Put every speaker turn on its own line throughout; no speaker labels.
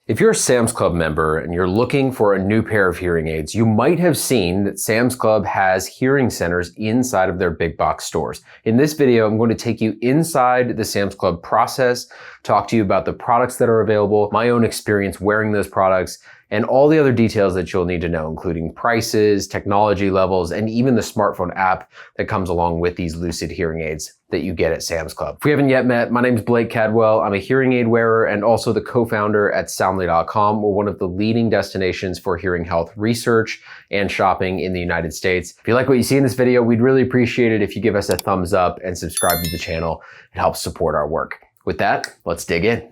If you're a Sam's Club member and you're looking for a new pair of hearing aids, you might have seen that Sam's Club has hearing centers inside of their big box stores. In this video, I'm going to take you inside the Sam's Club process, talk to you about the products that are available, my own experience wearing those products, and all the other details that you'll need to know, including prices, technology levels, and even the smartphone app that comes along with these Lucid hearing aids that you get at Sam's Club. If we haven't yet met, my name is Blake Cadwell. I'm a hearing aid wearer and also the co-founder at Soundly.com. We're one of the leading destinations for hearing health research and shopping in the United States. If you like what you see in this video, we'd really appreciate it if you give us a thumbs up and subscribe to the channel. It helps support our work. With that, let's dig in.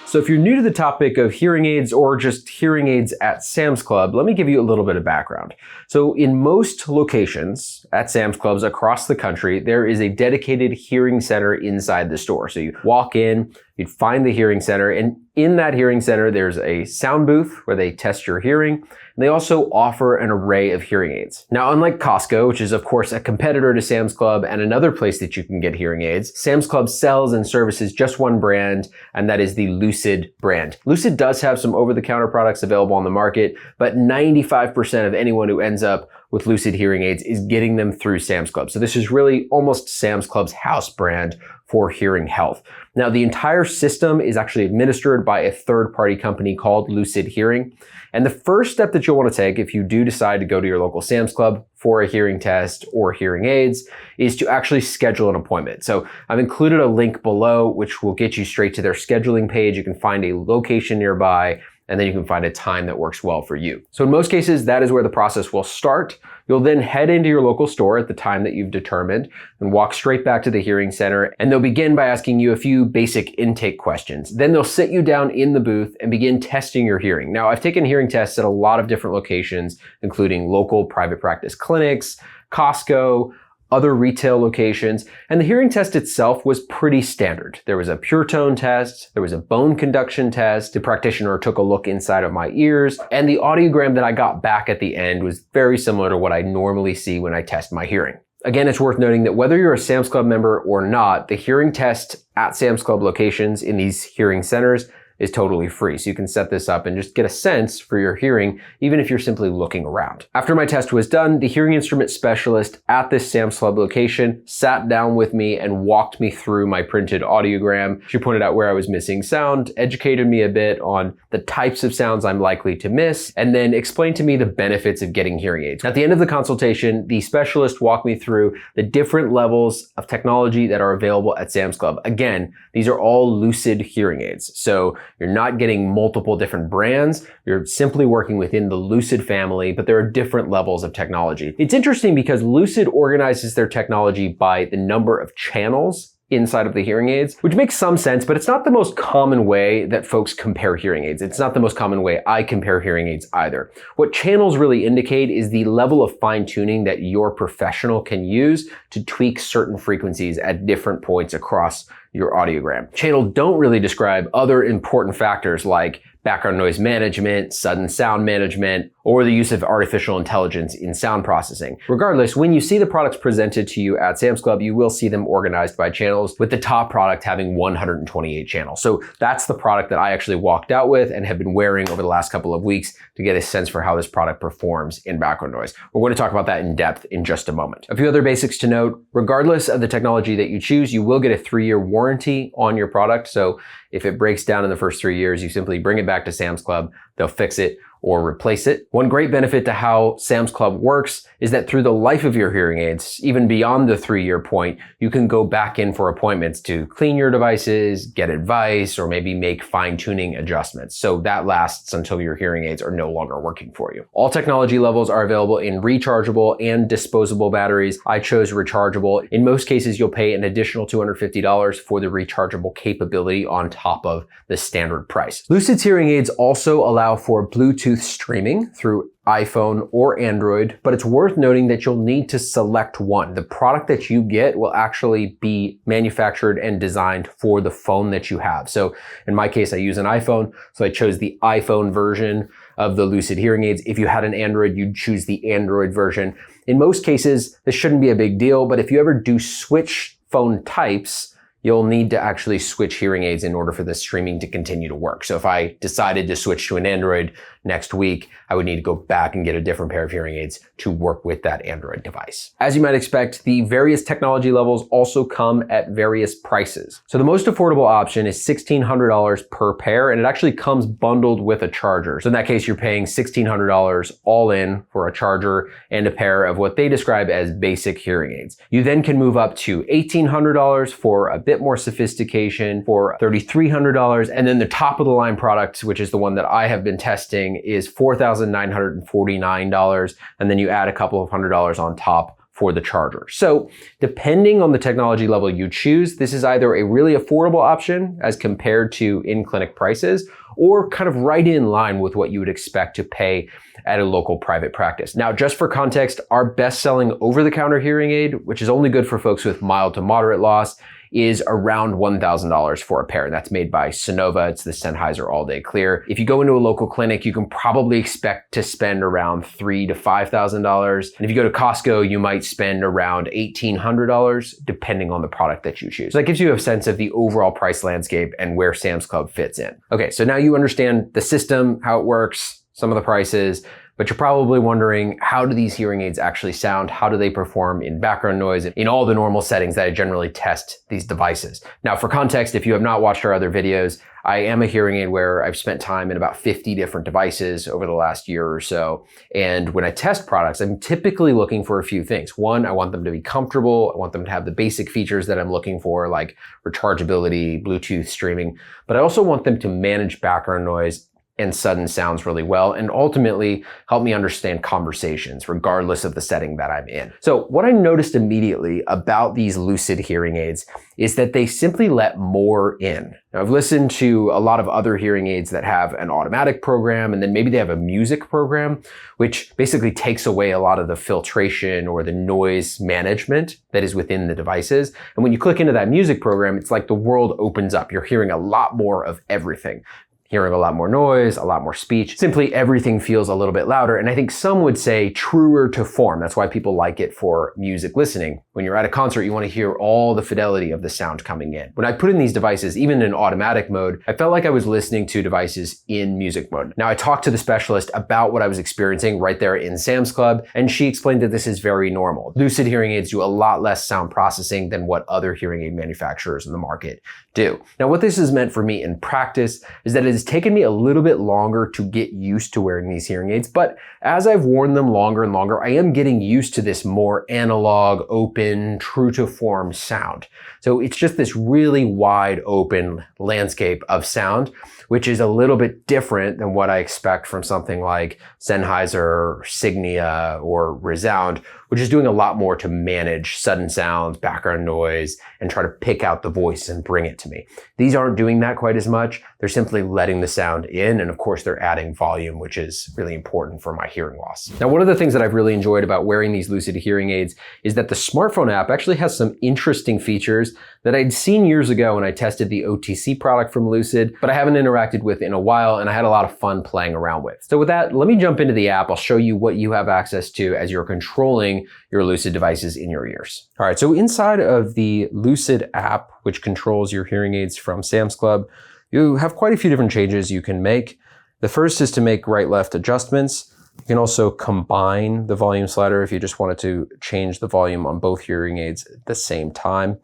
So if you're new to the topic of hearing aids or just hearing aids at Sam's Club, let me give you a little bit of background. So in most locations at Sam's Clubs across the country, there is a dedicated hearing center inside the store. So you walk in, you'd find the hearing center, and in that hearing center, there's a sound booth where they test your hearing. And they also offer an array of hearing aids. Now, unlike Costco, which is of course a competitor to Sam's Club and another place that you can get hearing aids, Sam's Club sells and services just one brand, and that is the Lucid brand. Lucid does have some over-the-counter products available on the market, but 95% of anyone who ends up with Lucid hearing aids is getting them through Sam's Club. So this is really almost Sam's Club's house brand for hearing health. Now, the entire system is actually administered by a third-party company called Lucid Hearing. And the first step that you'll want to take if you do decide to go to your local Sam's Club for a hearing test or hearing aids is to actually schedule an appointment. So I've included a link below which will get you straight to their scheduling page. You can find a location nearby, and then you can find a time that works well for you. So in most cases, that is where the process will start. You'll then head into your local store at the time that you've determined and walk straight back to the hearing center, and they'll begin by asking you a few basic intake questions. Then they'll sit you down in the booth and begin testing your hearing. Now, I've taken hearing tests at a lot of different locations, including local private practice clinics, Costco, other retail locations, and the hearing test itself was pretty standard. There was a pure tone test, there was a bone conduction test, the practitioner took a look inside of my ears, and the audiogram that I got back at the end was very similar to what I normally see when I test my hearing. Again, it's worth noting that whether you're a Sam's Club member or not, the hearing test at Sam's Club locations in these hearing centers is totally free. So you can set this up and just get a sense for your hearing, even if you're simply looking around. After my test was done, the hearing instrument specialist at this Sam's Club location sat down with me and walked me through my printed audiogram. She pointed out where I was missing sound, educated me a bit on the types of sounds I'm likely to miss, and then explained to me the benefits of getting hearing aids. At the end of the consultation, the specialist walked me through the different levels of technology that are available at Sam's Club. Again, these are all Lucid hearing aids. So you're not getting multiple different brands. You're simply working within the Lucid family, but there are different levels of technology. It's interesting because Lucid organizes their technology by the number of channels inside of the hearing aids, which makes some sense, but it's not the most common way that folks compare hearing aids. It's not the most common way I compare hearing aids either. What channels really indicate is the level of fine-tuning that your professional can use to tweak certain frequencies at different points across your audiogram. Channels don't really describe other important factors like background noise management, sudden sound management, or the use of artificial intelligence in sound processing. Regardless, when you see the products presented to you at Sam's Club, you will see them organized by channels, with the top product having 128 channels. So that's the product that I actually walked out with and have been wearing over the last couple of weeks to get a sense for how this product performs in background noise. We're going to talk about that in depth in just a moment. A few other basics to note: regardless of the technology that you choose, you will get a 3-year warranty on your product. So if it breaks down in the first 3 years, you simply bring it back to Sam's Club, they'll fix it or replace it. One great benefit to how Sam's Club works is that through the life of your hearing aids, even beyond the 3-year point, you can go back in for appointments to clean your devices, get advice, or maybe make fine-tuning adjustments. So that lasts until your hearing aids are no longer working for you. All technology levels are available in rechargeable and disposable batteries. I chose rechargeable. In most cases, you'll pay an additional $250 for the rechargeable capability on top of the standard price. Lucid's hearing aids also allow for Bluetooth streaming through iPhone or Android, but it's worth noting that you'll need to select one. The product that you get will actually be manufactured and designed for the phone that you have. So in my case, I use an iPhone, so I chose the iPhone version. of the Lucid hearing aids. If you had an Android, you'd choose the Android version. In most cases, this shouldn't be a big deal, but if you ever do switch phone types, you'll need to actually switch hearing aids in order for the streaming to continue to work. So if I decided to switch to an Android next week, I would need to go back and get a different pair of hearing aids to work with that Android device. As you might expect, the various technology levels also come at various prices. So the most affordable option is $1,600 per pair, and it actually comes bundled with a charger. So in that case, you're paying $1,600 all in for a charger and a pair of what they describe as basic hearing aids. You then can move up to $1,800 for a bit more sophistication, for $3,300, and then the top of the line product, which is the one that I have been testing, is $4,949, and then you add a couple of $100 on top for the charger. So depending on the technology level you choose, this is either a really affordable option as compared to in-clinic prices, or kind of right in line with what you would expect to pay at a local private practice. Now, just for context, our best-selling over-the-counter hearing aid, which is only good for folks with mild to moderate loss, is around $1,000 for a pair. And that's made by Sonova. It's the Sennheiser All Day Clear. If you go into a local clinic, you can probably expect to spend around $3,000 to $5,000. And if you go to Costco, you might spend around $1,800, depending on the product that you choose. So that gives you a sense of the overall price landscape and where Sam's Club fits in. Okay, so now you understand the system, how it works, some of the prices, but you're probably wondering, how do these hearing aids actually sound? How do they perform in background noise, in all the normal settings that I generally test these devices? Now, for context, if you have not watched our other videos, I am a hearing aid wearer. I've spent time in about 50 different devices over the last year or so. And when I test products, I'm typically looking for a few things. One, I want them to be comfortable. I want them to have the basic features that I'm looking for, like rechargeability, Bluetooth streaming, but I also want them to manage background noise and sudden sounds really well, and ultimately help me understand conversations regardless of the setting that I'm in. So what I noticed immediately about these Lucid hearing aids is that they simply let more in. Now, I've listened to a lot of other hearing aids that have an automatic program, and then maybe they have a music program, which basically takes away a lot of the filtration or the noise management that is within the devices. And when you click into that music program, it's like the world opens up. You're hearing a lot more of everything. Hearing a lot more noise, a lot more speech. Simply everything feels a little bit louder. And I think some would say truer to form. That's why people like it for music listening. When you're at a concert, you want to hear all the fidelity of the sound coming in. When I put in these devices, even in automatic mode, I felt like I was listening to devices in music mode. Now, I talked to the specialist about what I was experiencing right there in Sam's Club, and she explained that this is very normal. Lucid hearing aids do a lot less sound processing than what other hearing aid manufacturers in the market do. Now, what this has meant for me in practice is that it has taken me a little bit longer to get used to wearing these hearing aids, but as I've worn them longer and longer, I am getting used to this more analog, open, true to form sound. So it's just this really wide open landscape of sound, which is a little bit different than what I expect from something like Sennheiser, Signia, or Resound, which is doing a lot more to manage sudden sounds, background noise, and try to pick out the voice and bring it to me. These aren't doing that quite as much. They're simply letting the sound in, and of course they're adding volume, which is really important for my hearing loss. Now, one of the things that I've really enjoyed about wearing these Lucid hearing aids is that the smartphone app actually has some interesting features that I'd seen years ago when I tested the OTC product from Lucid, but I haven't interacted with in a while, and I had a lot of fun playing around with. So with that, let me jump into the app. I'll show you what you have access to as you're controlling your Lucid devices in your ears. All right, so inside of the Lucid app, which controls your hearing aids from Sam's Club, you have quite a few different changes you can make. The first is to make right-left adjustments. You can also combine the volume slider if you just wanted to change the volume on both hearing aids at the same time.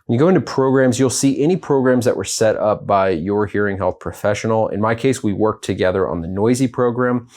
When you go into programs, you'll see any programs that were set up by your hearing health professional. In my case, we worked together on the noisy program,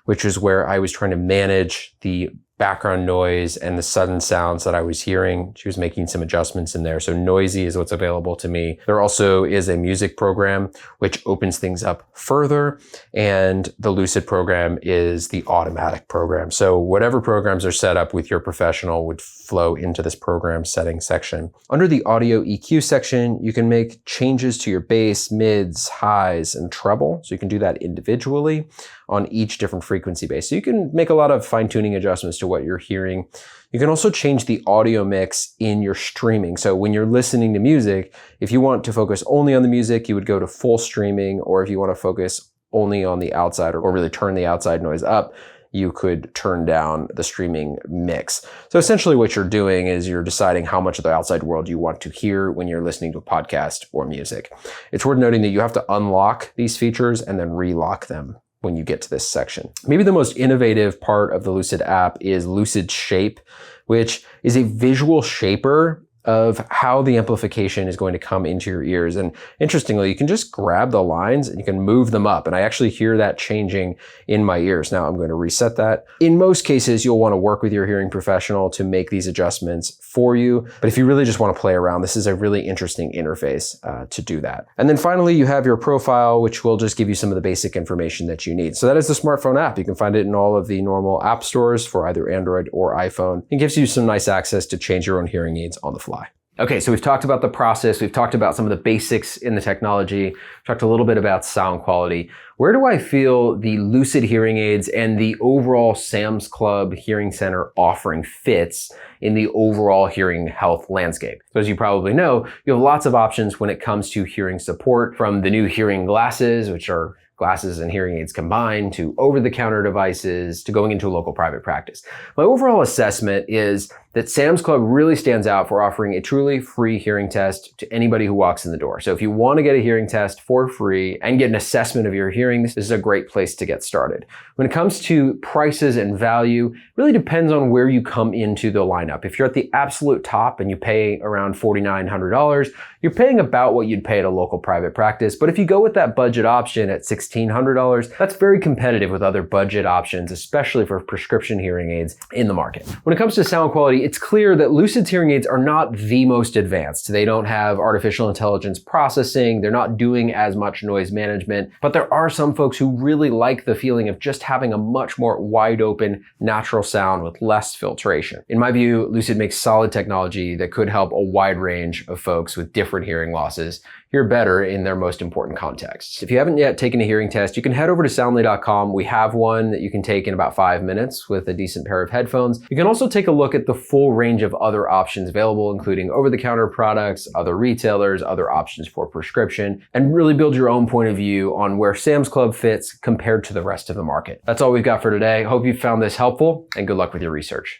which is where I was trying to manage the background noise and the sudden sounds that I was hearing. She was making some adjustments in there. So noisy is what's available to me. There also is a music program, which opens things up further. And the Lucid program is the automatic program. So whatever programs are set up with your professional would flow into this program settings section. Under the audio EQ section, you can make changes to your bass, mids, highs, and treble. So you can do that individually on each different frequency base. So you can make a lot of fine-tuning adjustments to what you're hearing. You can also change the audio mix in your streaming. So when you're listening to music, if you want to focus only on the music, you would go to full streaming, or if you want to focus only on the outside or really turn the outside noise up, you could turn down the streaming mix. So essentially what you're doing is you're deciding how much of the outside world you want to hear when you're listening to a podcast or music. It's worth noting that you have to unlock these features and then relock them when you get to this section. Maybe the most innovative part of the Lucid app is Lucid Shape, which is a visual shaper of how the amplification is going to come into your ears. And interestingly, you can just grab the lines and you can move them up. And I actually hear that changing in my ears. Now I'm going to reset that. In most cases, you'll want to work with your hearing professional to make these adjustments for you. But if you really just want to play around, this is a really interesting interface to do that. And then finally, you have your profile, which will just give you some of the basic information that you need. So that is the smartphone app. You can find it in all of the normal app stores for either Android or iPhone. It gives you some nice access to change your own hearing aids on the fly. Okay, so we've talked about the process, we've talked about some of the basics in the technology, we've talked a little bit about sound quality. Where do I feel the Lucid hearing aids and the overall Sam's Club Hearing Center offering fits in the overall hearing health landscape? So as you probably know, you have lots of options when it comes to hearing support, from the new hearing glasses, which are glasses and hearing aids combined, to over-the-counter devices, to going into a local private practice. My overall assessment is that Sam's Club really stands out for offering a truly free hearing test to anybody who walks in the door. So if you want to get a hearing test for free and get an assessment of your hearing, this is a great place to get started. When it comes to prices and value, it really depends on where you come into the lineup. If you're at the absolute top and you pay around $4,900, you're paying about what you'd pay at a local private practice. But if you go with that budget option at $1,600, that's very competitive with other budget options, especially for prescription hearing aids in the market. When it comes to sound quality, it's clear that Lucid's hearing aids are not the most advanced. They don't have artificial intelligence processing. They're not doing as much noise management, but there are some folks who really like the feeling of just having a much more wide open, natural sound with less filtration. In my view, Lucid makes solid technology that could help a wide range of folks with different hearing losses hear better in their most important contexts. If you haven't yet taken a hearing test, you can head over to soundly.com. We have one that you can take in about 5 minutes with a decent pair of headphones. You can also take a look at the full range of other options available, including over-the-counter products, other retailers, other options for prescription, and really build your own point of view on where Sam's Club fits compared to the rest of the market. That's all we've got for today. Hope you found this helpful, and good luck with your research.